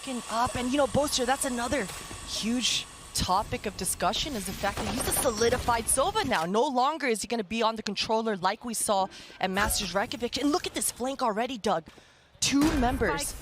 broken up. And you know, Boaster, that's another huge topic of discussion, is the fact that he's a solidified Sova now. No longer is he going to be on the controller like we saw at Masters Reykjavik. And look at this flank already, Doug. Two members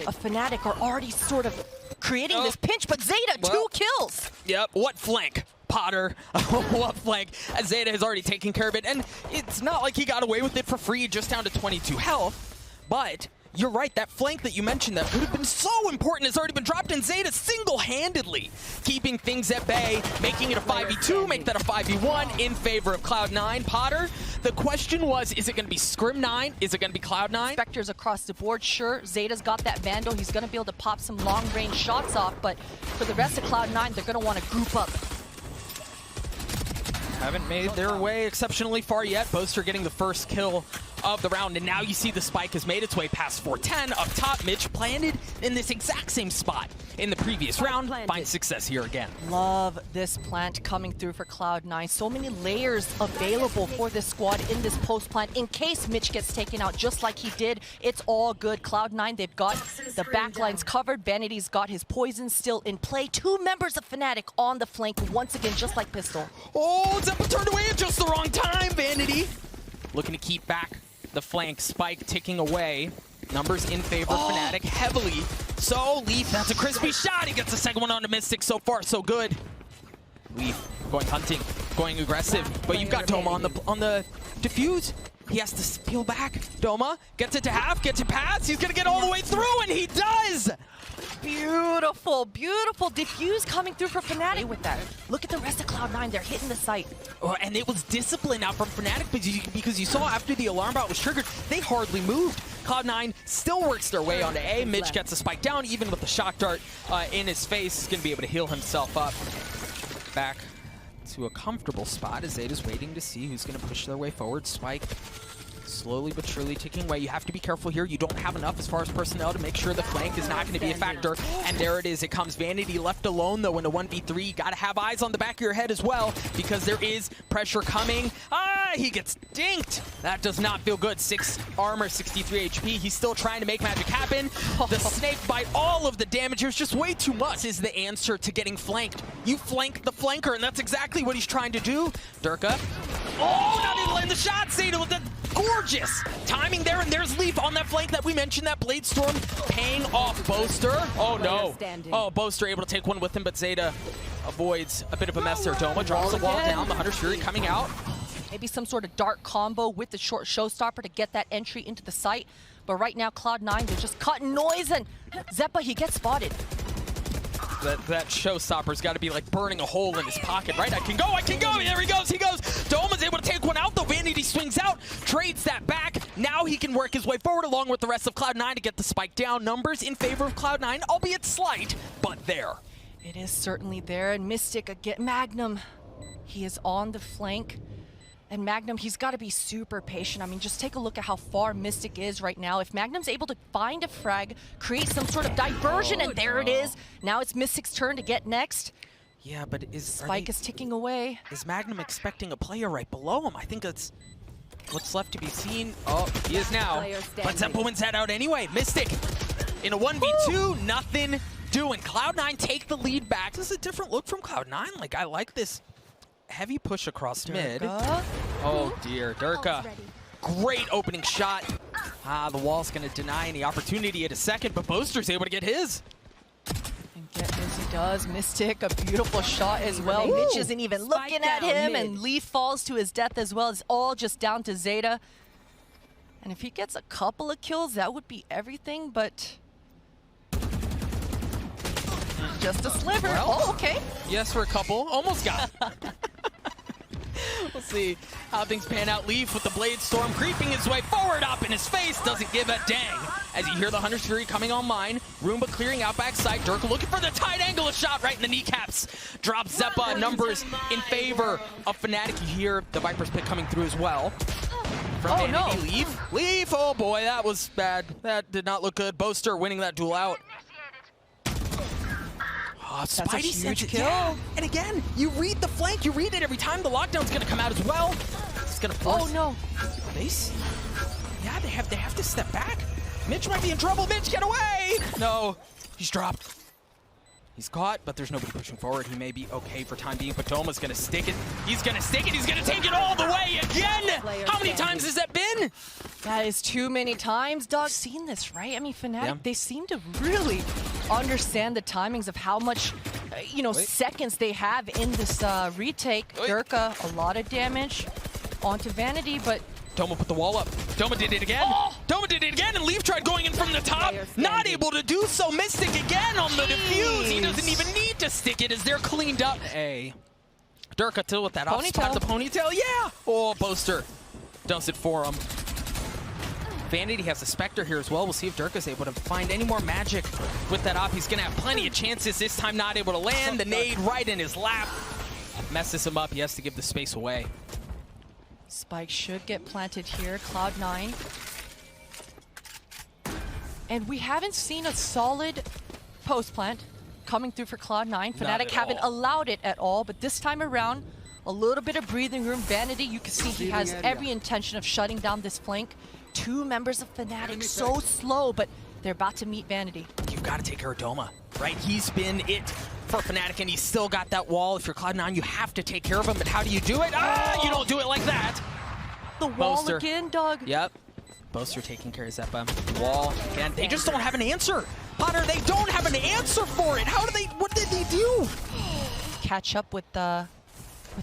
of Fnatic are already sort of creating this pinch, but Xeta, 2 kills. Yep, what flank? Potter, what flank? Xeta has already taken care of it, and it's not like he got away with it for free, just down to 22 health, but you're right, that flank that you mentioned that would have been so important has already been dropped, and Xeta single-handedly keeping things at bay, making it a 5v2, make that a 5v1 in favor of Cloud9. Potter, the question was, is it going to be Scrim9? Is it going to be Cloud9? Spectres across the board, sure. Xeta's got that Vandal. He's going to be able to pop some long-range shots off, but for the rest of Cloud9, they're going to want to group up. Haven't made their way exceptionally far yet. Boaster getting the first kill of the round, and now you see the spike has made its way past 410 up top. Mitch planted in this exact same spot in the previous round. Finds success here again. Love this plant coming through for Cloud9. So many layers available for this squad in this post plant. In case Mitch gets taken out just like he did, it's all good. Cloud9, they've got the backlines covered. Vanity's got his poison still in play. 2 members of Fnatic on the flank once again, just like Pistol. Oh, Xeppaa turned away at just the wrong time. Vanity looking to keep back the flank. Spike ticking away. Numbers in favor of Fnatic heavily. So Leaf, that's a crispy shot. He gets the second one onto Mistic. So far, so good. Leaf going hunting, going aggressive. But you've got Doma on the defuse. He has to peel back. Doma gets it to half, gets it past. He's gonna get all the way through, and he does. Beautiful, beautiful diffuse coming through for Fnatic with that. Look at the rest of Cloud9, they're hitting the site. Oh, and it was discipline out from Fnatic because you saw after the alarm bot was triggered, they hardly moved. Cloud9 still works their way onto A. Mitch gets a spike down, even with the shock dart in his face. He's going to be able to heal himself up. Back to a comfortable spot as Xeta's waiting to see who's going to push their way forward. Spike slowly but surely ticking away. You have to be careful here. You don't have enough as far as personnel to make sure the flank is not going to be a factor. And there it is. It comes. Vanity left alone, though, in a 1v3. You got to have eyes on the back of your head as well, because there is pressure coming. He gets dinked. That does not feel good. 6 armor, 63 HP. He's still trying to make magic happen. The snake bite, all of the damage. There's just way too much is the answer to getting flanked. You flank the flanker, and that's exactly what he's trying to do. Derke. Oh, not even land the shot. Xeta with the gorgeous timing there, and there's Leaf on that flank that we mentioned, that Blade Storm paying off. Boaster. Oh, no. Oh, Boaster able to take one with him, but Xeta avoids a bit of a mess there. Doma drops the wall down. The Hunter's Fury coming out. Maybe some sort of dark combo with the short showstopper to get that entry into the site. But right now, Cloud9, they're just cutting noise, and Xeppaa, he gets spotted. That showstopper's got to be like burning a hole in his pocket, right? I can go, there he goes, Doma's able to take one out, though. Vanity swings out, trades that back. Now he can work his way forward along with the rest of Cloud9 to get the spike down. Numbers in favor of Cloud9, albeit slight, but there. It is certainly there, and Mistic again. MAGNUM, he is on the flank. And MAGNUM, he's got to be super patient. I mean, just take a look at how far Mistic is right now. If MAGNUM's able to find a frag, create some sort of diversion, and there it is. Now it's Mystic's turn to get next. Yeah, but Spike is ticking away. Is MAGNUM expecting a player right below him? I think that's what's left to be seen. Oh, he is now. But Xeppaa wins that out anyway. Mistic in a 1v2, nothing doing. Cloud9 take the lead back. This is a different look from Cloud9. Like, I like this heavy push across mid. Oh dear, Derke. Great opening shot. The wall's gonna deny any opportunity at a second, but Boaster's able to get his. And get as he does. Mistic, a beautiful shot as well. Mitch isn't even looking at him, and Leaf falls to his death as well. It's all just down to Xeta. And if he gets a couple of kills, that would be everything, but just a sliver. Well, oh, okay. Yes, for a couple. Almost got it. We'll see how things pan out. Leaf with the Blade Storm creeping his way forward, up in his face. Doesn't give a dang. As you hear the Hunter's Fury coming online. Roomba clearing out backside. Derke looking for the tight angle. A shot right in the kneecaps. Drops Xeppaa. Numbers in favor of Fnatic. You hear the Viper's pick coming through as well. From Vanity. Leaf. Oh boy, that was bad. That did not look good. Boaster winning that duel out. Oh, that's a huge kill. Yeah. And again, you read the flank. You read it every time. The lockdown's going to come out as well. It's going to force. Oh, no. They see. Yeah, they have to step back. Mitch might be in trouble. Mitch, get away. No. He's dropped. He's caught, but there's nobody pushing forward. He may be okay for time being, but doma's gonna stick it. He's gonna stick it. He's gonna take it all the way again. How many times has that been? That is too many times, Doug. Seen this, right? I mean, Fnatic, they seem to really understand the timings of how much, seconds they have in this retake. Derke, a lot of damage onto Vanity, but Doma put the wall up. Doma did it again. Doma did it again, and Leaf tried going in from the top. Not able to do so. Mistic again on the defuse. He doesn't even need to stick it as they're cleaned up. Derke still with that off spot. The ponytail, yeah. Oh, Boaster does it for him. Vanity has a Spectre here as well. We'll see if Derke is able to find any more magic with that op. He's going to have plenty of chances. This time not able to land. The nade right in his lap. Messes him up. He has to give the space away. Spike should get planted here. Cloud9. And we haven't seen a solid post plant coming through for Cloud9. Fnatic haven't allowed it at all, but this time around, a little bit of breathing room. Vanity, you can see he has every intention of shutting down this flank. Two members of Fnatic, so slow, but they're about to meet Vanity. You've got to take care of Doma, right? He's been it for Fnatic, and he's still got that wall. If you're Cloud9, you have to take care of him, but how do you do it? You don't do it like that. The wall Boaster again, Doug. Yep. Boaster taking care of Xeppaa. Wall again. They just don't have an answer. Potter, they don't have an answer for it. What did they do? Catch up with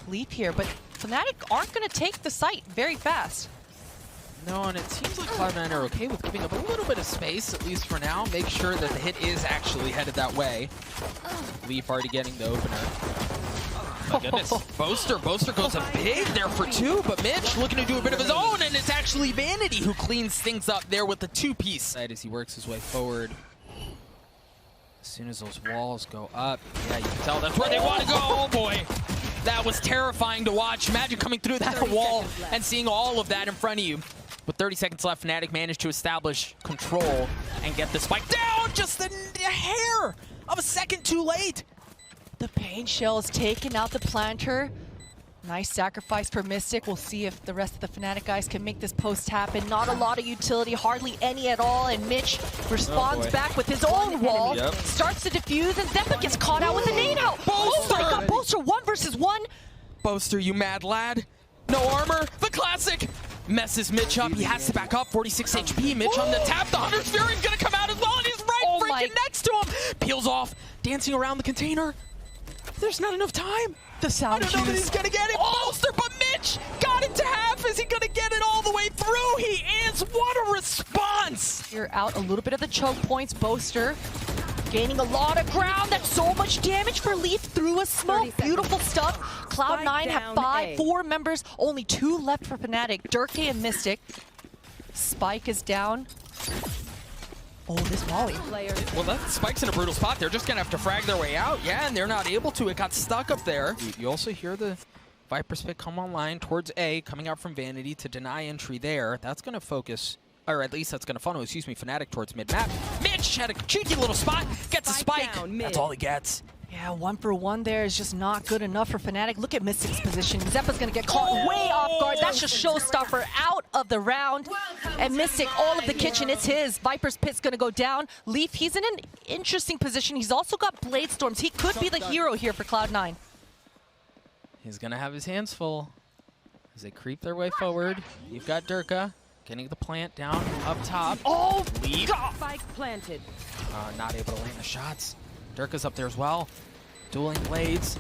Leaf here, but Fnatic aren't going to take the site very fast. No, and it seems like Cloud9 are okay with giving up a little bit of space, at least for now. Make sure that the hit is actually headed that way. Leaf already getting the opener. My goodness. Boaster goes up big there for two, but Mitch looking to do a bit of his own, and it's actually Vanity who cleans things up there with the two-piece. As he works his way forward. As soon as those walls go up, yeah, you can tell that's where they want to go. Oh boy. That was terrifying to watch. Imagine coming through that wall and seeing all of that in front of you. With 30 seconds left, Fnatic managed to establish control and get the spike down just a hair of a second too late. The pain shell's taking out the planter. Nice sacrifice for Mistic. We'll see if the rest of the Fnatic guys can make this post happen. Not a lot of utility, hardly any at all, and Mitch responds back with his own wall. Starts to defuse, and Xeppaa gets caught out with a nade out. Oh my god, Boaster 1 versus 1. Boaster, you mad lad. No armor, the classic. Messes Mitch up. He has to back up. 46 HP. Mitch on the tap. The Hunter's Fury's gonna come out as well, and he's right freaking next to him. Peels off, dancing around the container. There's not enough time. The sound I don't know that he's gonna get it. Boaster, but Mitch got it to half. Is he gonna get it all the way through? He is. What a response. You're out a little bit of the choke points. Boaster gaining a lot of ground. That's so much damage for Leaf through a smoke. Beautiful stuff. Cloud9 have 4 members, only 2 left for Fnatic. Derke and Mistic. Spike is down. Oh, this Molly. Well, that Spike's in a brutal spot. They're just going to have to frag their way out. Yeah, and they're not able to. It got stuck up there. You also hear the Viper's pick come online towards A, coming out from Vanity to deny entry there. That's going to focus, or at least that's going to funnel, Fnatic towards mid-map. Mitch had a cheeky little spot, gets a spike. That's all he gets. Yeah, 1 for 1 there is just not good enough for Fnatic. Look at Mistic's position. Xeppaa's gonna get caught way off guard. That's just showstopper out of the round. And Mistic, all of the kitchen, it's his. Viper's pit's gonna go down. Leaf, he's in an interesting position. He's also got Blade Storms. He could be the hero here for Cloud9. He's gonna have his hands full as they creep their way forward. You've got Derke getting the plant down up top. Oh, Leaf. Spike planted. Not able to land the shots. Derke's up there as well. Dueling blades.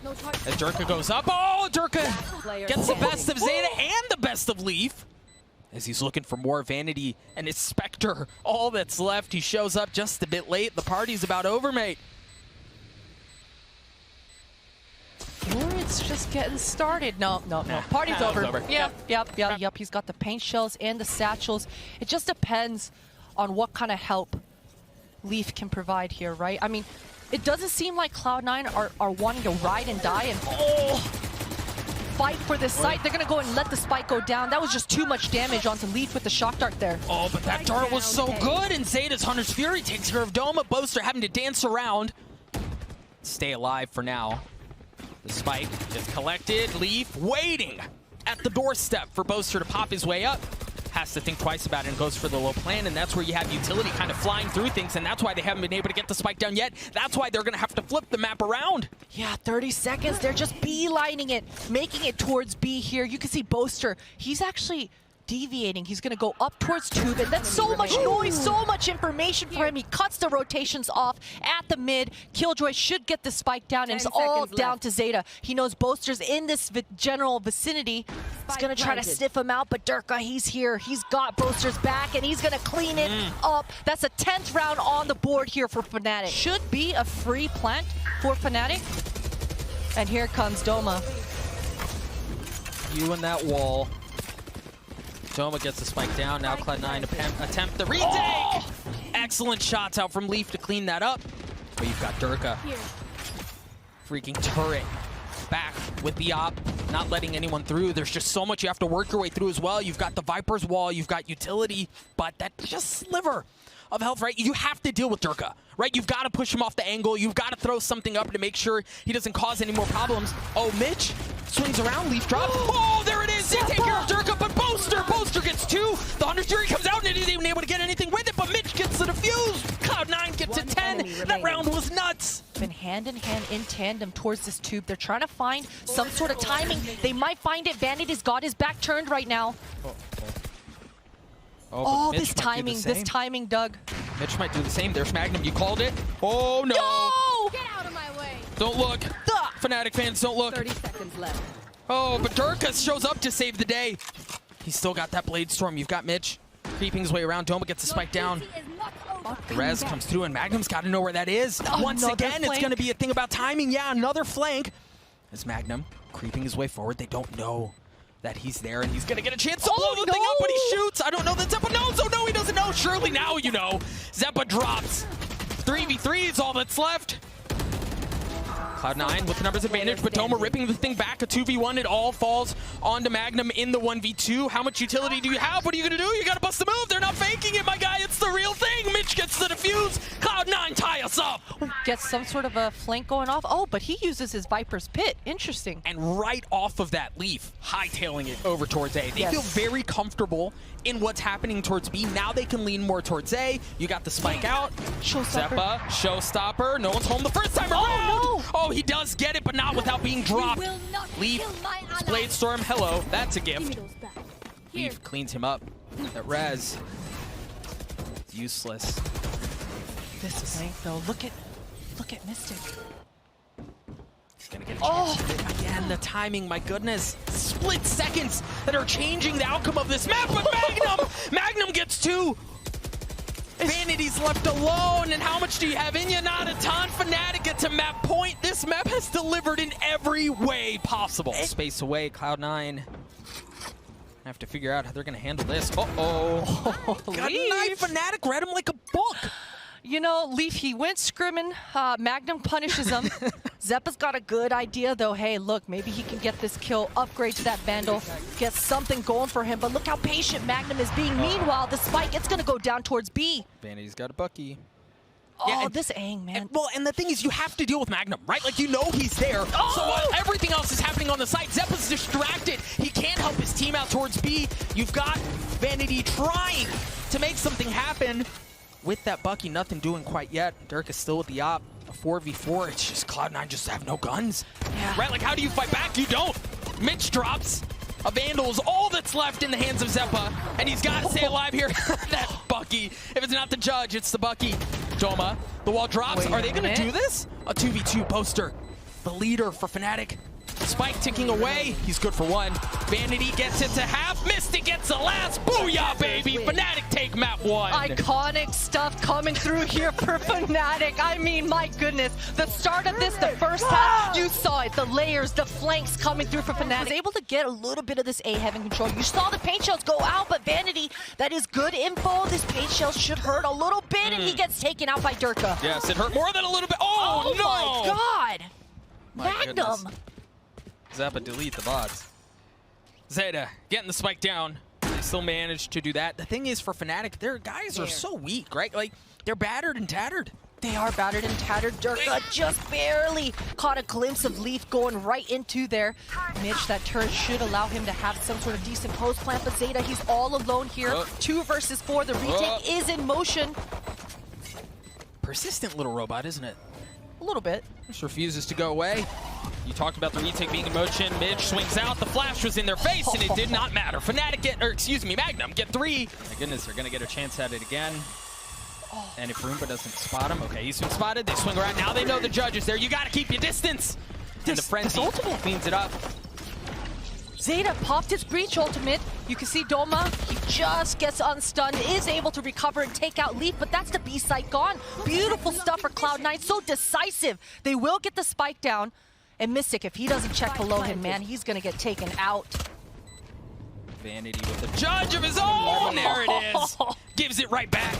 As Derke goes up. Oh, Derke gets the best of Xeta and the best of Leaf. As he's looking for more Vanity and his Spectre. All that's left. He shows up just a bit late. The party's about over, mate. Or it's just getting started. No. Party's over. Yep. He's got the paint shells and the satchels. It just depends on what kind of help Leaf can provide here, right? I mean, it doesn't seem like Cloud9 are wanting to ride and die and fight for this site. They're going to go and let the spike go down. That was just too much damage onto Leaf with the shock dart there. Oh, but that dart was so good, and Xeta's Hunter's Fury takes care of Doma. Boaster having to dance around. Stay alive for now. The spike is collected. Leaf waiting at the doorstep for Boaster to pop his way up. has to think twice about it and goes for the low plan, and that's where you have utility kind of flying through things, and that's why they haven't been able to get the spike down yet. That's why they're going to have to flip the map around. Yeah, 30 seconds. They're just beelining it, making it towards B here. You can see Boaster. He's actually deviating. He's going to go up towards tube, and that's so much noise, so much information for him. He cuts the rotations off at the mid. Killjoy should get the spike down, and it's all down to Xeta. He knows Boaster's in this general vicinity. He's going to try to sniff him out, but Derke, he's here. He's got Boaster's back, and he's going to clean it up. That's a 10th round on the board here for Fnatic. Should be a free plant for Fnatic. And here comes Doma. You and that wall. Doma gets the spike down. Now Cloud9 attempt the retake. Excellent shots out from Leaf to clean that up. But you've got Derke. Freaking turret. Back with the op, not letting anyone through. There's just so much you have to work your way through as well. You've got the Viper's wall, you've got utility, but that just sliver of health, right? You have to deal with Derke, right? You've got to push him off the angle. You've got to throw something up to make sure he doesn't cause any more problems. Oh, Mitch swings around, Leaf drop. Oh, there it is. They take care of Derke, but Boaster gets 2. The Hunter's Fury comes out and isn't even able to get anything with it, but Mitch gets the defuse. Cloud9 gets a 10. That round was nuts. Been hand in hand in tandem towards this tube. They're trying to find some sort of timing. They might find it. Vanity's got his back turned right now. Oh, this timing, Doug. Mitch might do the same. There's MAGNUM. You called it. Oh, no. No! Get out of my way. Don't look. Fnatic fans, don't look. 30 seconds left. Oh, but Derke shows up to save the day. He's still got that Blade Storm. You've got Mitch creeping his way around. Doma gets the spike down. The res comes through, and MAGNUM's got to know where that is. Once again, it's going to be a thing about timing. Yeah, another flank. As MAGNUM creeping his way forward, they don't know that he's there, and he's going to get a chance to blow the thing up, but he shoots. I don't know that Xeppaa knows. Oh, no, he doesn't know. Surely now you know. Xeppaa drops. 3v3 is all that's left. Cloud9 with the numbers advantage, but Doma ripping the thing back, a 2v1. It all falls onto MAGNUM in the 1v2. How much utility do you have? What are you going to do? You got to bust the move. They're not faking it, my guy. It's the real thing. Mitch gets the defuse. Cloud9 tie us up. Gets some sort of a flank going off. Oh, but he uses his Viper's Pit. Interesting. And right off of that, Leaf hightailing it over towards A. They feel very comfortable in what's happening towards B. Now they can lean more towards A. You got the spike out. Showstopper. Xeppaa, showstopper. No one's home the first time around. Oh, no. Oh, he does get it, but not without being dropped. Leaf, Blade Storm, hello. That's a gift. Leaf cleans him up. That res. Useless. This flank, though. Look at Mistic. He's gonna get a chance to hit again. The timing, my goodness. Split seconds that are changing the outcome of this map, but MAGNUM gets 2. Vanity's left alone, and how much do you have in you? Not a ton. Fnatic gets a map point. This map has delivered in every way possible. Space away, Cloud9. Have to figure out how they're gonna handle this. Uh-oh. Got a knife. Fnatic read him like a book. You know, Leaf, he went scrimming. MAGNUM punishes him. Xeppaa's got a good idea, though. Hey, look, maybe he can get this kill, upgrade to that Vandal, get something going for him. But look how patient MAGNUM is being. Meanwhile, the spike, it's going to go down towards B. Vanity's got a Bucky. Oh, yeah, this Aang, man. And the thing is, you have to deal with MAGNUM, right? Like, you know he's there. Oh! So while everything else is happening on the side, Xeppaa's distracted. He can't help his team out towards B. You've got Vanity trying to make something happen. With that Bucky, nothing doing quite yet. Derke is still with the op. A 4v4, it's just Cloud9 just have no guns. Yeah. Right, like how do you fight back? You don't. Mitch drops. A Vandal is all that's left in the hands of Xeppaa, and he's got to stay alive here. That Bucky. If it's not the judge, it's the Bucky. Doma, the wall drops. Are they going to do this? A 2v2 Boaster. The leader for Fnatic. Spike ticking away. He's good for 1. Vanity gets it to half. Mistic gets the last. Booyah, baby. Fnatic take map 1. Iconic stuff coming through here for Fnatic. I mean, my goodness. The start of this, the first half, you saw it. The layers, the flanks coming through for Fnatic. Was able to get a little bit of this A heaven control. You saw the paint shells go out, but Vanity, that is good info. This paint shell should hurt a little bit, and he gets taken out by Derke. Yes, it hurt more than a little bit. Oh no! My God. MAGNUM. Xeppaa, delete the bots. Xeta getting the spike down. They still managed to do that. The thing is, for Fnatic, their guys are so weak, right? Like, they're battered and tattered. They are battered and tattered. Derke just barely caught a glimpse of Leaf going right into there. Mitch, that turret should allow him to have some sort of decent post plant, but Xeta, he's all alone here. 2 versus 4. The retake is in motion. Persistent little robot, isn't it? A little bit. Just refuses to go away. You talked about the retake being in motion. Mitch swings out. The flash was in their face, and it did not matter. Fnatic MAGNUM get 3. My goodness, they're going to get a chance at it again. And if Roomba doesn't spot him, okay, he's been spotted. They swing around. Now they know the judge is there. You got to keep your distance. And the frenzy cleans it up. Xeta popped his breach ultimate. You can see Doma, he just gets unstunned, is able to recover and take out Leaf, but that's the B site gone. Beautiful stuff for Cloud9, so decisive. They will get the spike down. And Mistic, if he doesn't check below him, man, he's gonna get taken out. Vanity with the judge of his own. There it is. Gives it right back.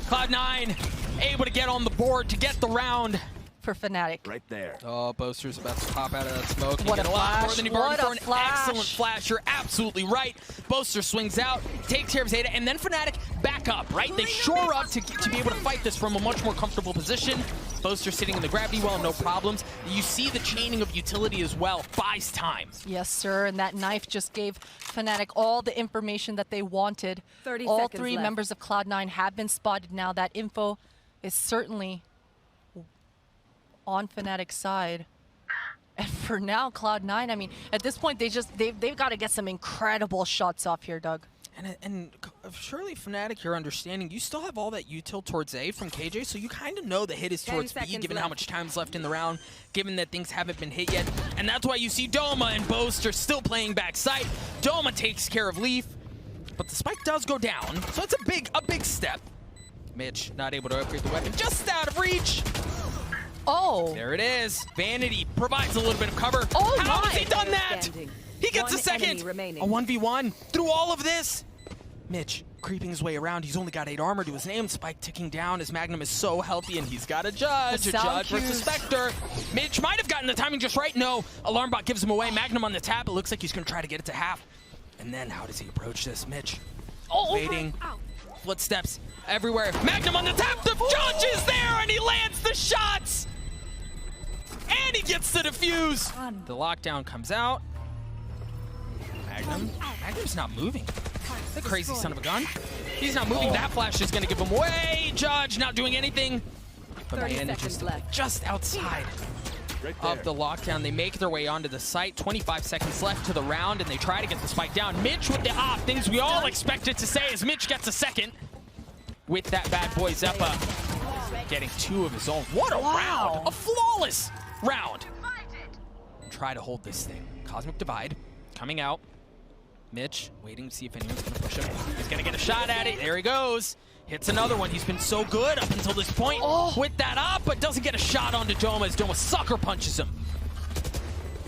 Cloud9 able to get on the board to get the round. For Fnatic. Right there. Oh, Boaster's about to pop out of that smoke. What get a a lot more flash. than he bargained for. An Flash. excellent flash. You're absolutely right. Boaster swings out, takes care of Xeta, and then Fnatic back up, right? They shore up to be able to fight this from a much more comfortable position. Boaster sitting in the gravity well, no problems. You see the chaining of utility as well. Buys time. Yes, sir, and that knife just gave Fnatic all the information that they wanted. 30 all seconds 3 left. members of Cloud9 have been spotted now. That info is certainly on Fnatic's side. And for now, Cloud9, I mean, at this point, they've got to get some incredible shots off here, Doug. And surely Fnatic, your understanding, you still have all that util towards A from KJ, so you kind of know the hit is towards B, given how much time's left in the round, given that things haven't been hit yet. And that's why you see Doma and Boaster still playing backside. Doma takes care of Leaf, but the spike does go down, so it's a big step. Mitch not able to upgrade the weapon, just out of reach. Oh. There it is. Vanity provides a little bit of cover. Oh, how my. has he done that? Standing. He gets One a second. enemy remaining. A 1v1 through all of this. Mitch creeping his way around. He's only got 8 armor to his name. Spike ticking down as MAGNUM is so healthy, and he's got a judge. A judge versus Spectre. Mitch might have gotten the timing just right. No, Alarm Bot gives him away. MAGNUM on the tap. It looks like he's going to try to get it to half. And then how does he approach this? Mitch waiting. Footsteps everywhere. MAGNUM on the tap. The judge is there, and he lands the shots. And he gets the defuse. The lockdown comes out. MAGNUM's not moving. The crazy son of a gun. He's not moving. That flash is going to give him away. Judge not doing anything. But 30 Miami seconds left. just outside of the lockdown. They make their way onto the site. 25 seconds left to the round, and they try to get the spike down. Mitch with the op. Things we all expected to say as Mitch gets a second with that bad boy Xeppaa. Getting 2 of his own. What a round. A flawless round. Try to hold this thing. Cosmic Divide coming out. Mitch waiting to see if anyone's going to push him. He's going to get a shot at it. There he goes. Hits another one. He's been so good up until this point with that up, but doesn't get a shot onto Doma as Doma sucker punches him.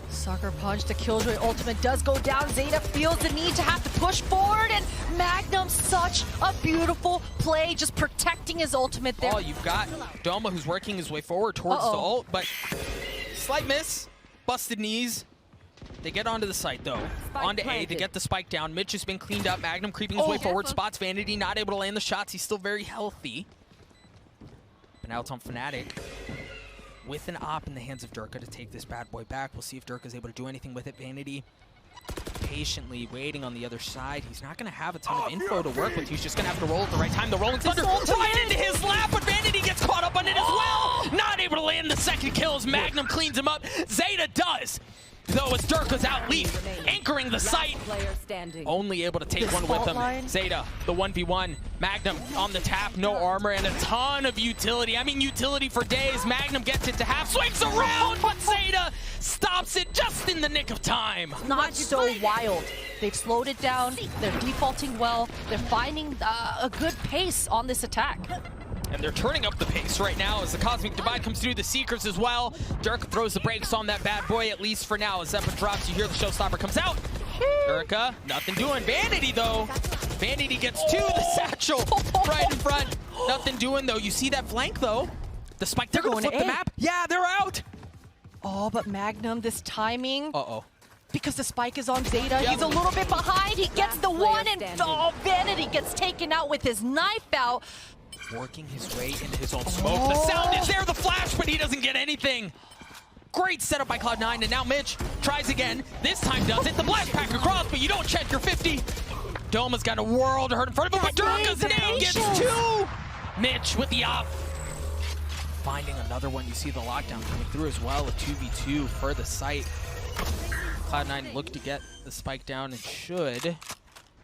Sucker punch, the Killjoy ultimate does go down. Xeta feels the need to have to push forward, and MAGNUM, such a beautiful play, just protecting his ultimate there. Oh, you've got Doma who's working his way forward towards the ult, but slight miss, busted knees. They get onto the site though, onto A, they get the spike down. Mitch has been cleaned up, MAGNUM creeping his way forward, spots Vanity, not able to land the shots. He's still very healthy. But now it's on Fnatic with an op in the hands of Derke to take this bad boy back. We'll see if Derke is able to do anything with it. Vanity patiently waiting on the other side. He's not going to have a ton of info to work with. He's just going to have to roll at the right time. The Rolling Thunder right into his lap, but Vanity gets caught up on it as well. Not able to land the second kill as MAGNUM cleans him up. Xeta does, though, as Derke's out. Leaf anchoring the site. Only able to take one with him. Xeta, the 1v1. MAGNUM on the tap, no armor, and a ton of utility. I mean, utility for days. MAGNUM gets it to half, swings around, but Xeta stops it just in the nick of time. Not so wild. They've slowed it down. They're defaulting well. They're finding a good pace on this attack. And they're turning up the pace right now as the Cosmic Divide comes through the Seekers as well. Derke throws the brakes on that bad boy, at least for now. As Xeppaa drops, you hear the Showstopper comes out. Derke, nothing doing. Vanity, though. Vanity gets to the satchel right in front. Nothing doing, though. You see that flank, though. The spike, they're going to flip the map. Yeah, they're out. Oh, but MAGNUM, this timing. Uh-oh. Because the spike is on Xeta, he's a little bit behind. He gets the one, and Vanity gets taken out with his knife out. working his way into his own smoke. The sound is there, the flash, but he doesn't get anything. Great setup by Cloud9, and now Mitch tries again. This time does it. The blast pack across, but you don't check your 50. Doma's got a world to hurt in front of him, but Derke's name gets 2. Mitch with the op. Finding another one. You see the lockdown coming through as well. A 2v2 for the site. Cloud9 look to get the spike down and should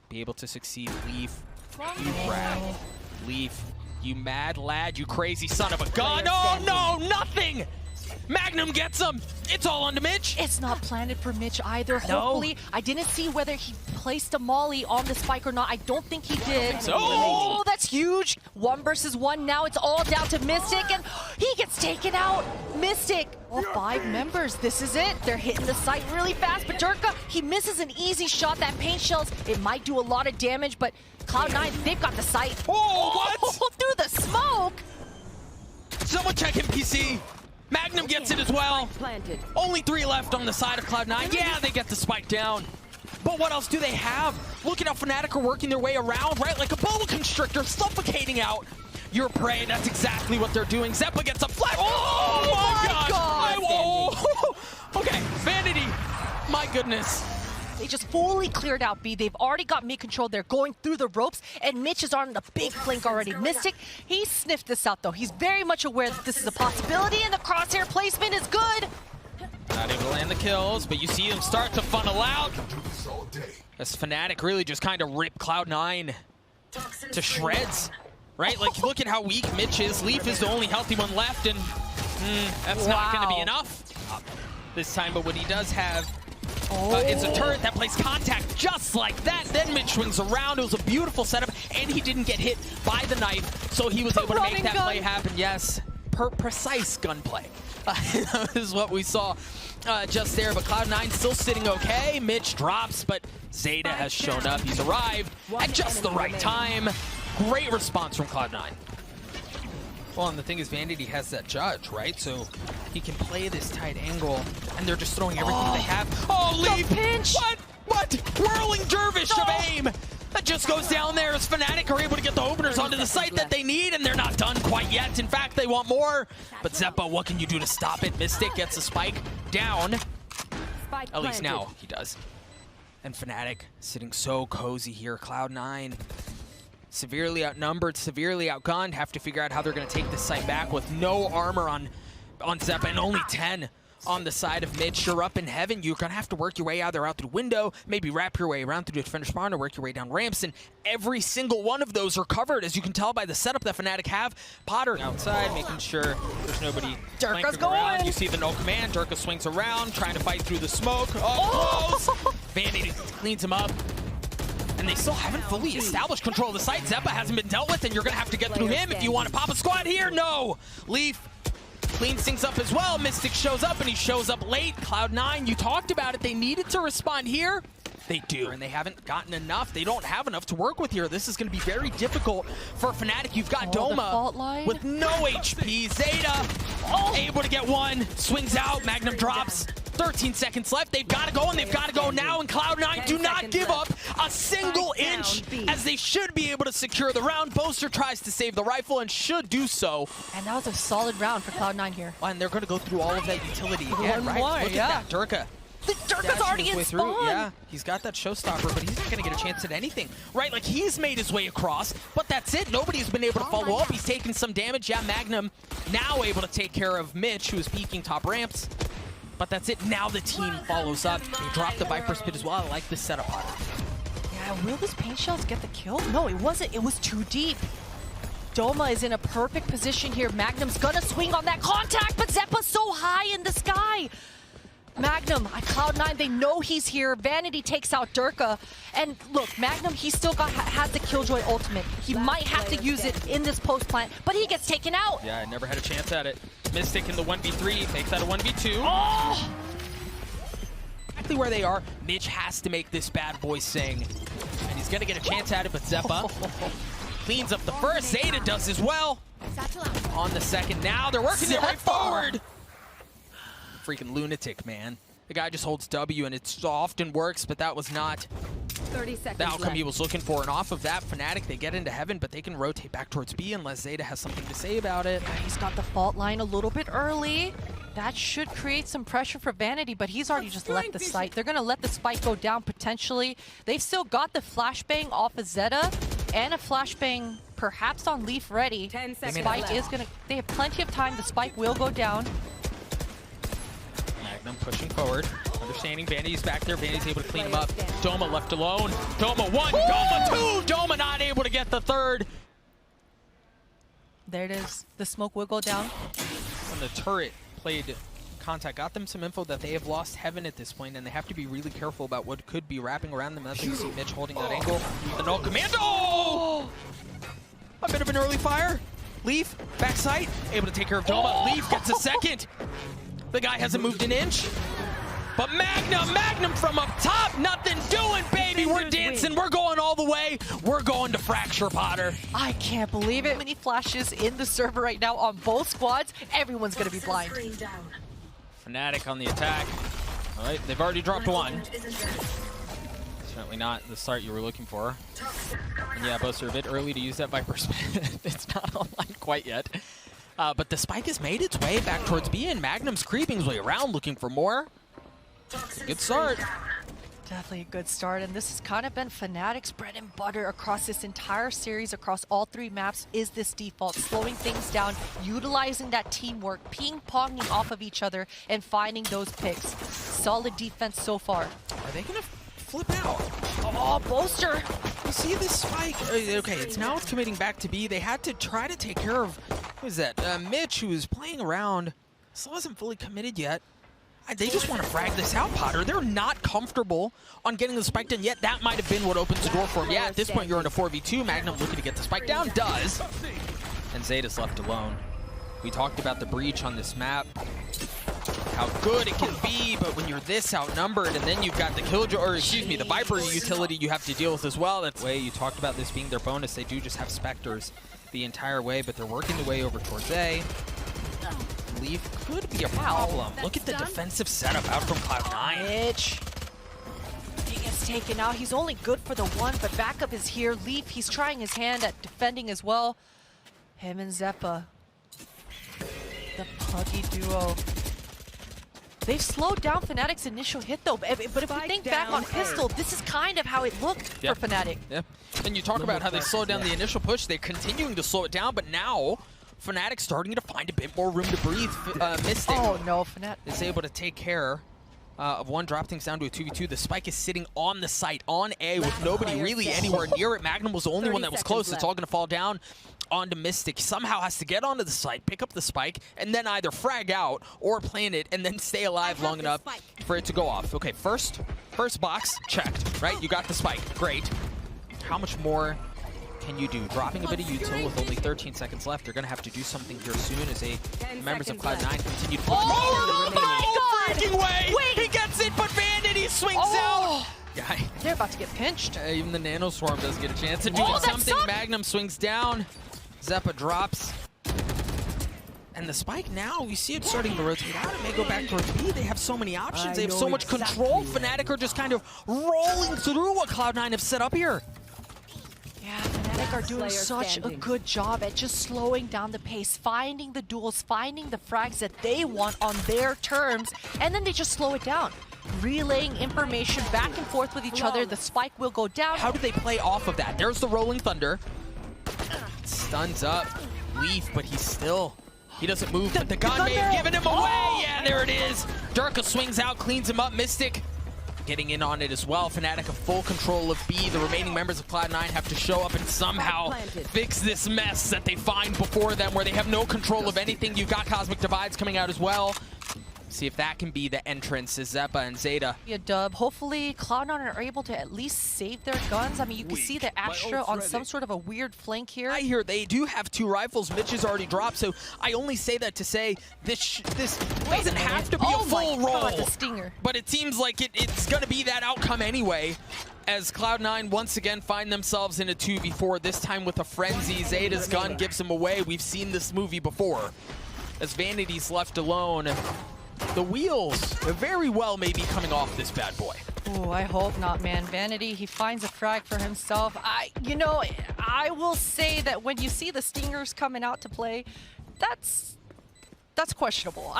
be able to succeed. Leaf, you rat. Leaf, you mad lad, you crazy son of a gun. Oh no, nothing! MAGNUM gets him. It's all on to Mitch. It's not planted for Mitch either. Hopefully, I didn't see whether he placed a molly on the spike or not. I don't think he did. So. Oh, that's huge. 1 versus 1 now. It's all down to Mistic, and he gets taken out. Mistic, all 5 members. This is it. They're hitting the site really fast, but Derke, he misses an easy shot. That paint shells, it might do a lot of damage, but Cloud9, they've got the site. Oh, what? Through the smoke. Someone check NPC. MAGNUM gets it as well. Only 3 left on the side of Cloud9. Yeah, they get the spike down. But what else do they have? Look at how Fnatic are working their way around, right? Like a boa constrictor suffocating out your prey. That's exactly what they're doing. Xeppaa gets a flash. Oh my God. Whoa. Okay, Vanity. My goodness. They just fully cleared out B. They've already got mid control. They're going through the ropes, and Mitch is on the big flank already. Mistic, he sniffed this out, though. He's very much aware that this is a possibility, and the crosshair placement is good. Not able to land the kills, but you see him start to funnel out. As Fnatic really just kind of ripped Cloud9 to shreds, right? Like, look at how weak Mitch is. Leaf is the only healthy one left, and that's not going to be enough this time. But what he does have it's a turret that plays contact just like that. Then Mitch swings around. It was a beautiful setup, and he didn't get hit by the knife, so he was able to make that play happen. Yes, precise gunplay is what we saw just there. But Cloud9 still sitting okay. Mitch drops, but Xeta has shown up. He's arrived at just the right time. Great response from Cloud9. Well, and the thing is, Vanity has that judge, right? So he can play this tight angle, and they're just throwing everything they have. Oh, Leaf! Pinch. What? Whirling dervish of aim! That just goes down there as Fnatic are able to get the openers onto the site that they need, and they're not done quite yet. In fact, they want more. But Xeppaa, what can you do to stop it? Mistic gets the spike down. At least now he does. And Fnatic sitting so cozy here. Cloud9. Severely outnumbered, severely outgunned, have to figure out how they're going to take this site back with no armor on Xeppaa and only 10 on the side of Mitch. You're up in heaven. You're going to have to work your way either out through the window, maybe wrap your way around through the defender spawn, or work your way down ramps, and every single one of those are covered, as you can tell by the setup that Fnatic have. Potter outside, making sure there's nobody Derke's around. going. You see the no command. Derke swings around, trying to fight through the smoke. Oh, close. Vanity cleans him up. And they still haven't fully established control of the site. Xeppaa hasn't been dealt with, and you're going to have to get through him if you want to pop a squad here. No! Leaf cleans things up as well. Mistic shows up, and he shows up late. Cloud9, you talked about it. They needed to respond here. They do, and they haven't gotten enough. They don't have enough to work with here. This is going to be very difficult for Fnatic. You've got Doma with no HP. Xeta able to get one. Swings out. MAGNUM drops. 13 seconds left. They've got to go, and they've got to go now. And Cloud9 do not give up a single inch, as they should be able to secure the round. Boaster tries to save the rifle and should do so. And that was a solid round for Cloud9 here. And they're going to go through all of that utility again, right? Look at that, Derke. Derke's already in spawn. Yeah, he's got that showstopper, but he's not going to get a chance at anything, right? Like, he's made his way across, but that's it. Nobody's been able to follow up. He's taken some damage. Yeah, MAGNUM now able to take care of Mitch, who is peeking top ramps. But that's it. Now the team follows up. They drop the Viper Spit as well. I like this setup on it. Yeah, will those paint shells get the kill? No, it wasn't. It was too deep. Doma is in a perfect position here. MAGNUM's gonna swing on that contact, but Xeppaa's so high in the sky. MAGNUM, Cloud9, they know he's here. Vanity takes out Derke. And look, MAGNUM, he still has the Killjoy ultimate. He might have to use it in this post plant, but he gets taken out. Yeah, I never had a chance at it. Mistic in the 1v3, makes that a 1v2. Oh! Exactly where they are, Mitch has to make this bad boy sing. And he's gonna get a chance at it, but Xeppaa cleans up the first. Xeta does as well. On the second now, they're working their way forward. Freaking lunatic, man. The guy just holds W, and it often works, but that was not 30 seconds the outcome left. he was looking for. And off of that, Fnatic, they get into heaven, but they can rotate back towards B unless Xeta has something to say about it. Yeah, he's got the fault line a little bit early. That should create some pressure for Vanity, but he's already just left the site. They're going to let the spike go down potentially. They've still got the flashbang off of Xeta and a flashbang perhaps on Leaf ready. 10 The seconds spike left. is going to... They have plenty of time. The spike will go down. MAGNUM pushing forward, understanding Vanity's back there. Vanity's able to clean him up. Doma left alone. Doma 1, Doma 2. Doma not able to get the third. There it is. The smoke will go down. And the turret played contact, got them some info that they have lost heaven at this point, and they have to be really careful about what could be wrapping around them. That's why you see Mitch holding that angle. The null commando! Oh! A bit of an early fire. Leaf, backside, able to take care of Doma. Leaf gets a second. The guy hasn't moved an inch. But MAGNUM from up top, nothing doing, baby. We're dancing, we're going all the way. We're going to fracture, Potter. I can't believe it. Many flashes in the server right now on both squads. Everyone's going to be blind. Fnatic on the attack. All right, they've already dropped one. Certainly not the start you were looking for. And yeah, Boaster, a bit early to use that Viper spin. It's not online quite yet. But the spike has made its way back towards B, and MAGNUM's creeping his way around looking for more. Good start. Definitely a good start, and this has kind of been Fnatic's bread and butter across this entire series, across all three maps, is this default, slowing things down, utilizing that teamwork, ping-ponging off of each other, and finding those picks. Solid defense so far. Are they going to flip out? Oh, Boaster! You see this spike? Okay, it's now committing back to B. They had to try to take care of, who is that? Mitch, who is playing around. Still hasn't fully committed yet. They just want to frag this out, Potter. They're not comfortable on getting the spike done yet. That might have been what opens the door for him. Yeah, at this point, you're in a 4v2. MAGNUM looking to get the spike down. Does. And Xeta's left alone. We talked about the breach on this map. How good it can be, but when you're this outnumbered, and then you've got the Killjoy, or excuse me, the Viper utility you have to deal with as well. That's the way you talked about this being their bonus. They do just have Spectres the entire way, but they're working their way over towards A. Leaf could be a problem. Look at the defensive setup out from Cloud9. Mitch. He gets taken out. He's only good for the one, but backup is here. Leaf, he's trying his hand at defending as well. Him and Xeppaa. The puggy duo. They've slowed down Fnatic's initial hit though, but if we think back on Pistol, this is kind of how it looked for Fnatic. Yeah, and you talk about how they slowed down the initial push. They're continuing to slow it down, but now Fnatic starting to find a bit more room to breathe. Mistic Oh no, Fnatic is able to take care of one, drop things down to a 2v2. The spike is sitting on the site, on A, with nobody really anywhere near it. MAGNUM was the only one that was close. It's all going to fall down onto Mistic. Somehow has to get onto the site, pick up the spike, and then either frag out or plant it, and then stay alive long enough for it to go off. Okay, first box checked, right? You got the spike, great. How much more can you do? Dropping a bit of util with only 13 seconds left. They're going to have to do something here soon as members of Cloud9 continue to push. Oh my God! Freaking way! Wait. He gets it, but Vanity swings out! Yeah, They're about to get pinched. even the Nano Swarm does get a chance to do something. MAGNUM swings down. Xeppaa drops. And the spike now, we see it starting to rotate out. It may go back towards B. They have so many options. They have so much control. Fnatic are just kind of rolling through what Cloud9 have set up here. Yeah, Fnatic are doing such a good job at just slowing down the pace, finding the duels, finding the frags that they want on their terms, and then they just slow it down. Relaying information back and forth with each other. The spike will go down. How do they play off of that? There's the Rolling Thunder. Stuns up Leaf, but he doesn't move, but the gun may have given him away. Yeah, there it is. Derke swings out, cleans him up. Mistic getting in on it as well. Fnatic have full control of B. The remaining members of Cloud9 have to show up and somehow fix this mess that they find before them, where they have no control of anything. You've got Cosmic Divides coming out as well. See if that can be the entrance as Xeppaa and Xeta. Yeah, dub. Hopefully, Cloud9 are able to at least save their guns. I mean, you can see the Astra on some sort of a weird flank here. I hear they do have 2 rifles. Mitch has already dropped, so I only say that to say this doesn't have to be a full roll. The stinger. But it seems like it's going to be that outcome anyway, as Cloud9 once again find themselves in a 2v4, this time with a frenzy. Xeta's gun gives them away. We've seen this movie before. As Vanity's left alone, the wheels very well may be coming off this bad boy. Oh, I hope not, man. Vanity, he finds a frag for himself. I will say that when you see the Stingers coming out to play, that's questionable.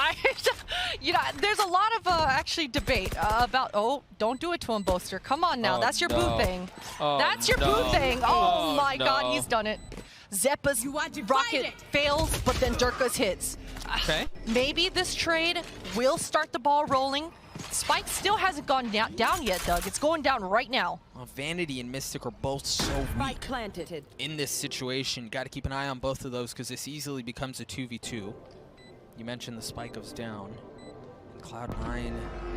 There's a lot of actually debate about, oh, don't do it to him, Boaster. Come on now, that's your boo thing. That's your boo thing. Oh my God, he's done it. Xeppaa's rocket fails, but then Derke's hits. Okay. Maybe this trade will start the ball rolling. Spike still hasn't gone down yet, Doug. It's going down right now. Well, Vanity and Mistic are both so weak in this situation. Got to keep an eye on both of those because this easily becomes a 2v2. You mentioned the spike goes down. And Cloud9,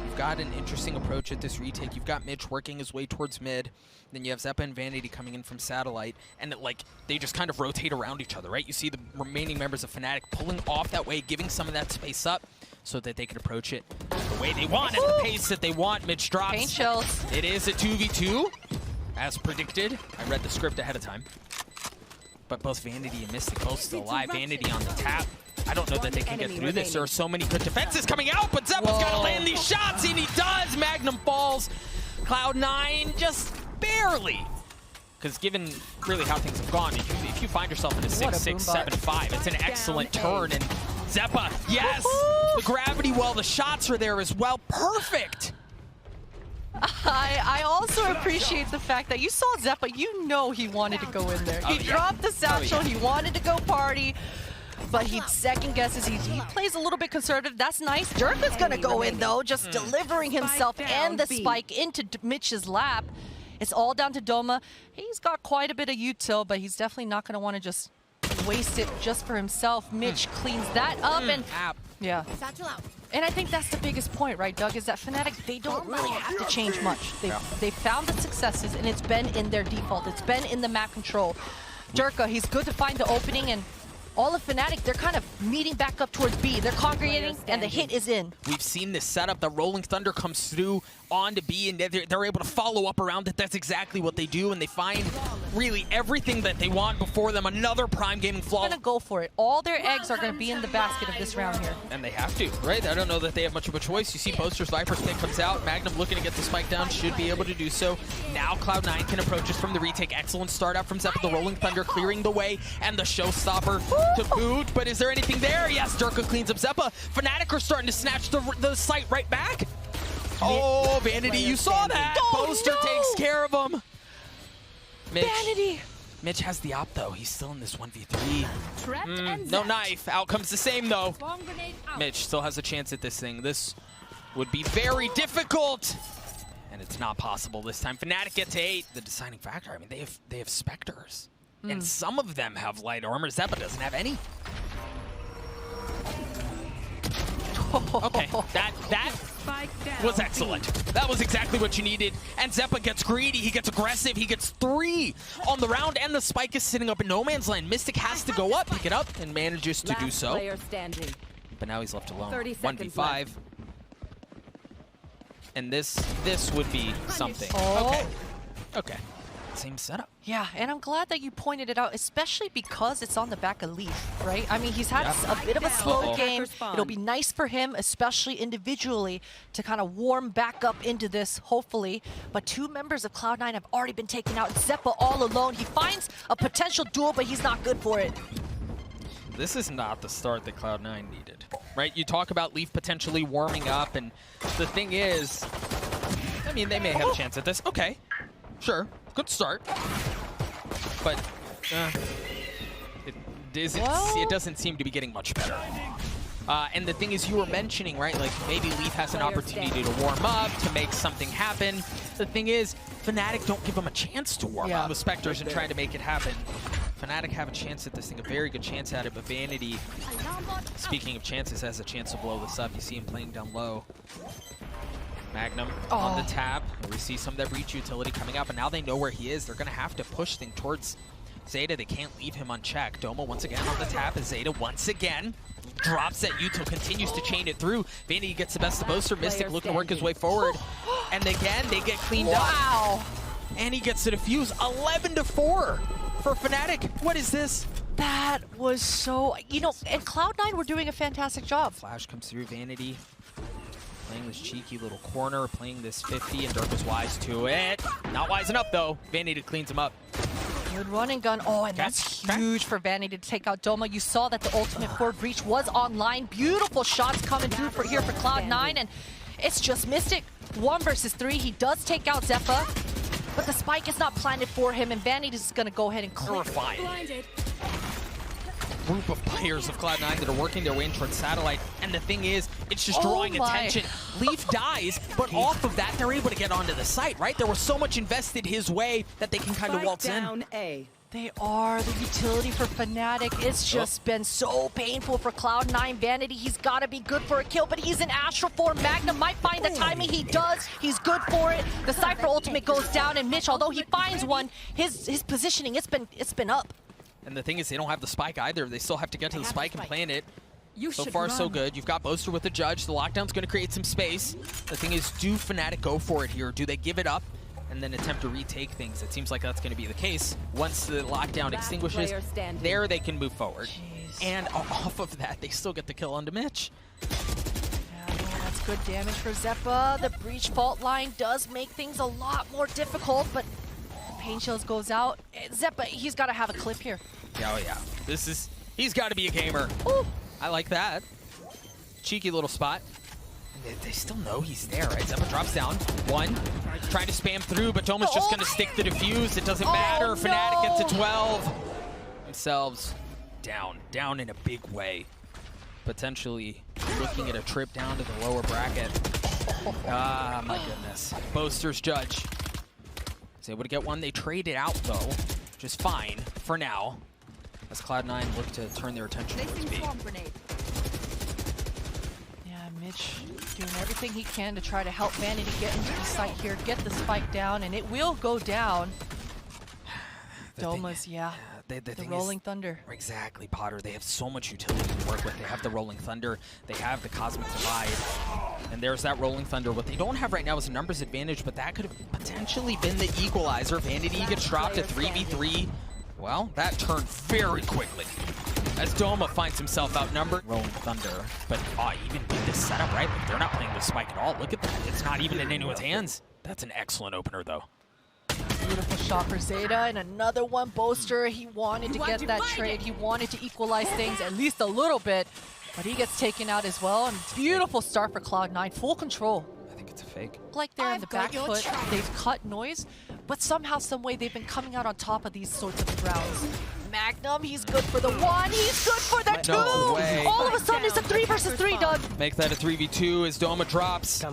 you've got an interesting approach at this retake. You've got Mitch working his way towards mid. Then you have Xeppaa and Vanity coming in from satellite. And they just kind of rotate around each other, right? You see the remaining members of Fnatic pulling off that way, giving some of that space up so that they can approach it the way they want, at the pace that they want. Mitch drops. Paint chills. It is a 2v2, as predicted. I read the script ahead of time. But both Vanity and Mistic both still alive. Vanity on the tap. I don't know that they can get through this. There are so many good defenses coming out, but Xeppaa's got to land these shots, and he does. Magnum falls. Cloud9 just barely. Because given really how things have gone, if you find yourself in a 6-6, 7-5, it's an excellent turn. And Xeppaa, yes, the gravity well, the shots are there as well. Perfect. I also appreciate the fact that you saw Xeppaa, you know he wanted to go in there. He dropped the satchel, he wanted to go party, but he second guesses. He plays a little bit conservative. That's nice. Derke's gonna go in though, just delivering himself and the spike into Mitch's lap. It's all down to Doma. He's got quite a bit of util, but he's definitely not gonna want to just waste it just for himself. Mitch cleans that up and yeah. And I think that's the biggest point, right, Doug, is that Fnatic, they don't really have to change much. They found the successes, and it's been in their default. It's been in the map control. Derke, he's good to find the opening, and all of Fnatic, they're kind of meeting back up towards B. They're congregating, and the hit is in. We've seen this setup. The Rolling Thunder comes through onto B, and they're able to follow up around it. That's exactly what they do, and they find really everything that they want before them. Another Prime Gaming flaw. They're going to go for it. All their eggs are going to be in the basket of this round here. And they have to, right? I don't know that they have much of a choice. You see Boaster's Viper's pick comes out. Magnum looking to get the spike down, should be able to do so. Now Cloud9 can approach us from the retake. Excellent start out from Xeppaa. The Rolling Thunder clearing the way, and the showstopper to boot. But is there anything there? Yes, Derke cleans up Xeppaa. Fnatic are starting to snatch the site right back. Oh, Vanity, you saw that. Boaster takes care of him. Vanity. Mitch has the op, though. He's still in this 1v3. No knife. Outcome's the same, though. Mitch still has a chance at this thing. This would be very difficult. And it's not possible this time. Fnatic get to 8. The deciding factor, I mean, they have Spectres. And some of them have light armor. Xeppaa doesn't have any. Okay, that was excellent. That was exactly what you needed. And Xeppaa gets greedy, he gets aggressive, he gets 3 on the round, and the spike is sitting up in no man's land. Mistic has to go up, pick it up, and manages to do so. But now he's left alone. 1v5. And this would be something. Okay. Same setup. Yeah, and I'm glad that you pointed it out, especially because it's on the back of Leaf, right? I mean, he's had a bit of a slow game. It'll be nice for him, especially individually, to kind of warm back up into this, hopefully. But 2 members of Cloud9 have already been taken out. Xeppaa all alone. He finds a potential duel, but he's not good for it. This is not the start that Cloud9 needed, right? You talk about Leaf potentially warming up, and the thing is, I mean, they may have a chance at this. Okay, sure. Good start, but it doesn't seem to be getting much better. And the thing is, you were mentioning, right, like maybe Leaf has an opportunity to warm up, to make something happen. The thing is, Fnatic don't give him a chance to warm up with Spectres and try to make it happen. Fnatic have a chance at this thing, a very good chance at it, but Vanity, speaking of chances, has a chance to blow this up. You see him playing down low. Magnum on the tap. We see some of that breach utility coming up, and now they know where he is. They're going to have to push things towards Xeta. They can't leave him unchecked. Doma once again on the tap, and Xeta once again drops that util, continues to chain it through. Vanity gets the best of Boaster. Mistic looking to work his way forward. And again, they get cleaned up. And he gets to defuse. 11-4 for Fnatic. What is this? That was so, and Cloud9 were doing a fantastic job. Flash comes through Vanity. Playing this cheeky little corner, playing this 50, and Derke is wise to it. Not wise enough, though. Vanity cleans him up. Good run and gun. Oh, and that's huge for Vanity to take out Doma. You saw that the ultimate forward breach was online. Beautiful shots coming through for Cloud9, and it's just Mistic. 1 versus 3. He does take out Xeppaa, but the spike is not planted for him, and Vanity's is going to go ahead and clear. Terrifying group of players of Cloud9 that are working their way in towards Satellite, and the thing is, it's just drawing attention. Leaf dies, but off of that, they're able to get onto the site, right? There was so much invested his way that they can kind of waltz in. They are the utility for Fnatic. It's just been so painful for Cloud9. Vanity, he's got to be good for a kill, but he's in astral form. MAGNUM might find the timing. He does. He's good for it. The Cypher ultimate goes down, and Mitch, although he finds one, his positioning, it's been up. And the thing is, they don't have the spike either. They still have to get to the spike and plant it. So far, so good. You've got Boaster with the judge. The lockdown's going to create some space. The thing is, do Fnatic go for it here? Do they give it up and then attempt to retake things? It seems like that's going to be the case. Once the lockdown extinguishes, there they can move forward. Jeez. And off of that, they still get the kill onto Mitch. Yeah, that's good damage for Xeppaa. The breach fault line does make things a lot more difficult, but Pain Shields goes out. Xeppaa, he's got to have a clip here. Oh yeah, he's got to be a gamer. Ooh, I like that. Cheeky little spot. They still know he's there, right? Xeppaa drops down. 1, trying to spam through, but Doma's just going to stick the defuse. It doesn't matter. Fnatic gets to 12. Themselves down in a big way. Potentially looking at a trip down to the lower bracket. Ah, my goodness. Boaster's judge is able to get one. They trade it out, though, which is fine for now, as Cloud9 look to turn their attention towards B. Yeah, Mitch doing everything he can to try to help Vanity get into the site here, get the spike down, and it will go down. Doma's, the Rolling Thunder. Exactly, Potter. They have so much utility to work with. They have the Rolling Thunder. They have the Cosmic Divide. And there's that Rolling Thunder. What they don't have right now is a numbers advantage, but that could have potentially been the equalizer. Vanity gets dropped at 3v3. Well, that turned very quickly as Doma finds himself outnumbered. Rolling Thunder, but even with this setup, right? Like, they're not playing the spike at all. Look at that. It's not even in anyone's hands. That's an excellent opener, though. Beautiful shot for Xeta, and another one. Boaster, he wanted to get that trade. He wanted to equalize things at least a little bit, but he gets taken out as well. And beautiful start for Cloud9, full control. I think it's a fake. Like they're in the back foot, they've cut noise, but somehow, some way, they've been coming out on top of these sorts of rounds. MAGNUM, he's good for the 1, he's good for the 2! No way. All of a sudden, it's a 3 versus 3, Doug. Make that a 3v2 as Doma drops.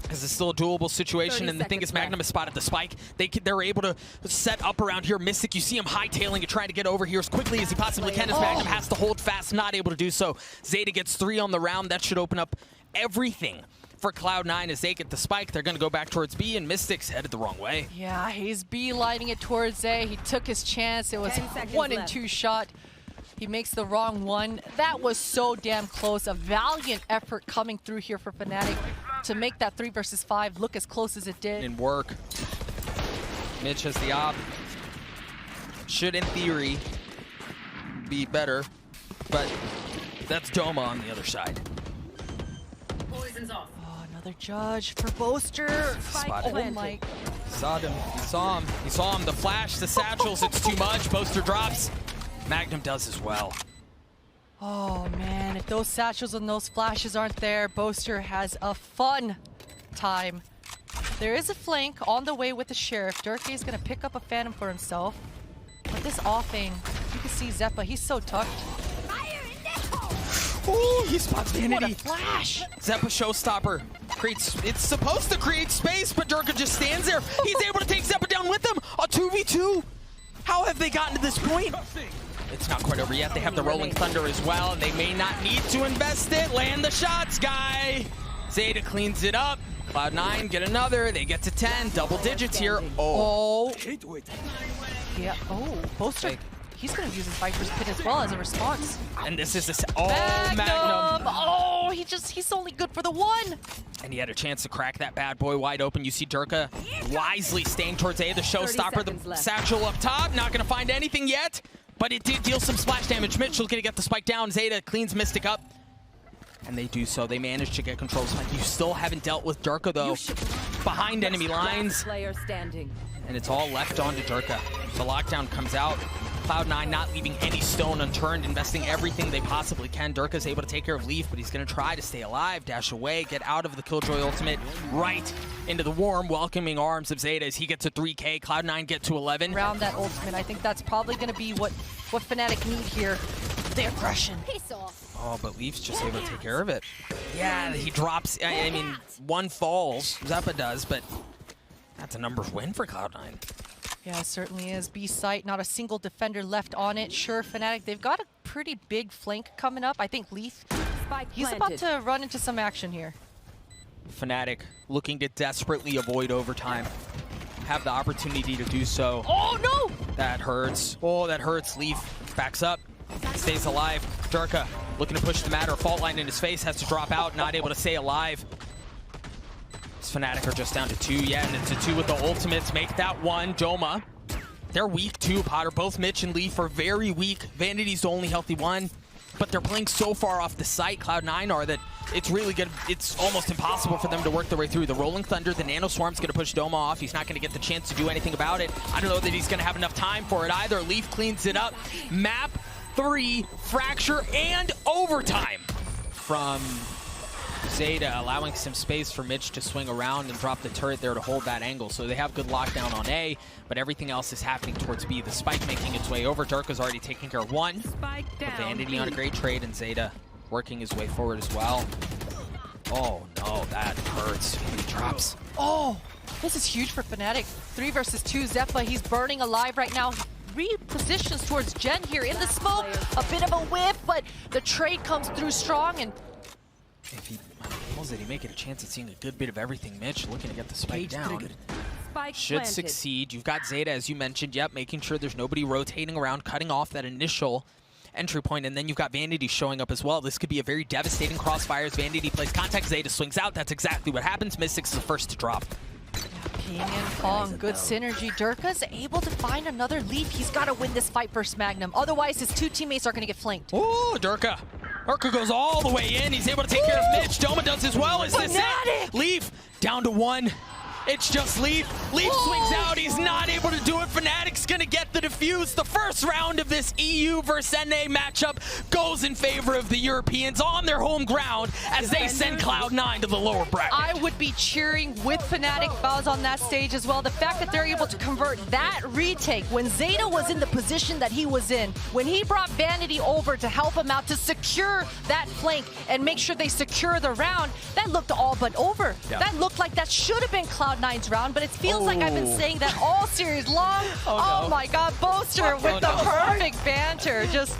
Because it's still a doable situation, and the thing is, MAGNUM has spotted the spike. They're able to set up around here. Mistic, you see him hightailing and trying to get over here as quickly as he possibly can, as MAGNUM has to hold fast, not able to do so. Xeta gets 3 on the round. That should open up everything for Cloud9 as they get the spike. They're going to go back towards B, and Mistic's headed the wrong way. Yeah, he's B-lining it towards A. He took his chance. It was a 1-and-2 shot. He makes the wrong one. That was so damn close. A valiant effort coming through here for Fnatic to make that 3 versus 5 look as close as it did. And work. Mitch has the op. Should, in theory, be better, but that's Doma on the other side. Poison's off. Oh, another judge for Boaster. Spotted. Oh my. Saw him. He saw him. He saw him. The flash, the satchels, it's too much. Boaster drops. MAGNUM does as well. Oh man, if those satchels and those flashes aren't there, Boaster has a fun time. There is a flank on the way with the Sheriff. Derke is going to pick up a Phantom for himself. But this offing, you can see Xeppaa, he's so tucked. Ooh, he spots Vanity. What a flash! Xeppaa showstopper. It's supposed to create space, but Derke just stands there. He's able to take Xeppaa down with him. A 2v2. How have they gotten to this point? It's not quite over yet. They have the Rolling Thunder as well, and they may not need to invest it. Land the shots, guy. Xeta cleans it up. Cloud9 get another. They get to 10. Double digits here. Oh. Yeah. Oh, Boaster. He's going to use his Viper's Pit as well as a response. And this is the... Oh, MAGNUM. Oh, he's only good for the 1. And he had a chance to crack that bad boy wide open. You see Derke wisely staying towards A, the showstopper. The satchel up top. Not going to find anything yet, but it did deal some splash damage. Mitchell's going to get the spike down. Xeta cleans Mistic up. And they do so. They manage to get control. You still haven't dealt with Derke, though. Behind enemy lines. Player standing. And it's all left onto Derke. The lockdown comes out. Cloud9 not leaving any stone unturned, investing everything they possibly can. Derke is able to take care of Leaf, but he's going to try to stay alive, dash away, get out of the Killjoy ultimate, right into the warm, welcoming arms of Xeta as he gets to 3K. Cloud9 get to 11. Around that ultimate, I think that's probably going to be what Fnatic need here. The aggression. Oh, but Leaf's just able to take care of it. Yeah, he drops. I mean, one falls. Xeppaa does, but that's a numbers win for Cloud9. Yeah, it certainly is. B site, not a single defender left on it. Sure, Fnatic, they've got a pretty big flank coming up. I think Leaf, he's about to run into some action here. Fnatic looking to desperately avoid overtime. Have the opportunity to do so. Oh, no! That hurts. Oh, that hurts. Leaf backs up, stays alive. Derke looking to push the matter. Fault line in his face, has to drop out, not able to stay alive. Fnatic are just down to 2, yeah, and it's a 2 with the ultimates. Make that 1. Doma, they're weak too, Potter. Both Mitch and Leaf are very weak. Vanity's the only healthy one, but they're playing so far off the site, Cloud9 are, that it's really good. It's almost impossible for them to work their way through. The Rolling Thunder, the Nano Swarm's going to push Doma off. He's not going to get the chance to do anything about it. I don't know that he's going to have enough time for it either. Leaf cleans it up. Map 3, Fracture, and overtime from Xeta, allowing some space for Mitch to swing around and drop the turret there to hold that angle. So they have good lockdown on A, but everything else is happening towards B. The spike making its way over. Derke's already taking care of 1. Spike down. Vanity on a great trade, and Xeta working his way forward as well. Oh no, that hurts. He drops. Oh, this is huge for Fnatic. 3 versus 2, Xeppaa, he's burning alive right now. Repositions towards Jen here in the smoke. A bit of a whiff, but the trade comes through strong, and if he pulls it, he may get a chance at seeing a good bit of everything. Mitch looking to get the spike down. Spike Should planted. succeed. You've got Xeta, as you mentioned, yep, making sure there's nobody rotating around, cutting off that initial entry point, and then you've got Vanity showing up as well. This could be a very devastating crossfires. Vanity plays contact, Xeta swings out. That's exactly what happens. Mistic is the first to drop. King and Kong, good synergy. Derke's able to find another Leaf. He's got to win this fight versus MAGNUM. Otherwise, his 2 teammates are going to get flanked. Oh, Derke. Derke goes all the way in. He's able to take care of Mitch. Doma does as well. Is this it? Leaf down to 1. It's just Leaf. Leaf swings out. He's not able to do it. Fnatic's going to get the defuse. The first round of this EU versus NA matchup goes in favor of the Europeans on their home ground as they send Cloud9 to the lower bracket. I would be cheering with Fnatic if I was on that stage as well. The fact that they're able to convert that retake when Xeta was in the position that he was in, when he brought Vanity over to help him out to secure that flank and make sure they secure the round, that looked all but over. Yeah. That looked like that should have been Cloud9's round, but it feels like I've been saying that all series long. Oh my God, Boaster with the perfect banter. Just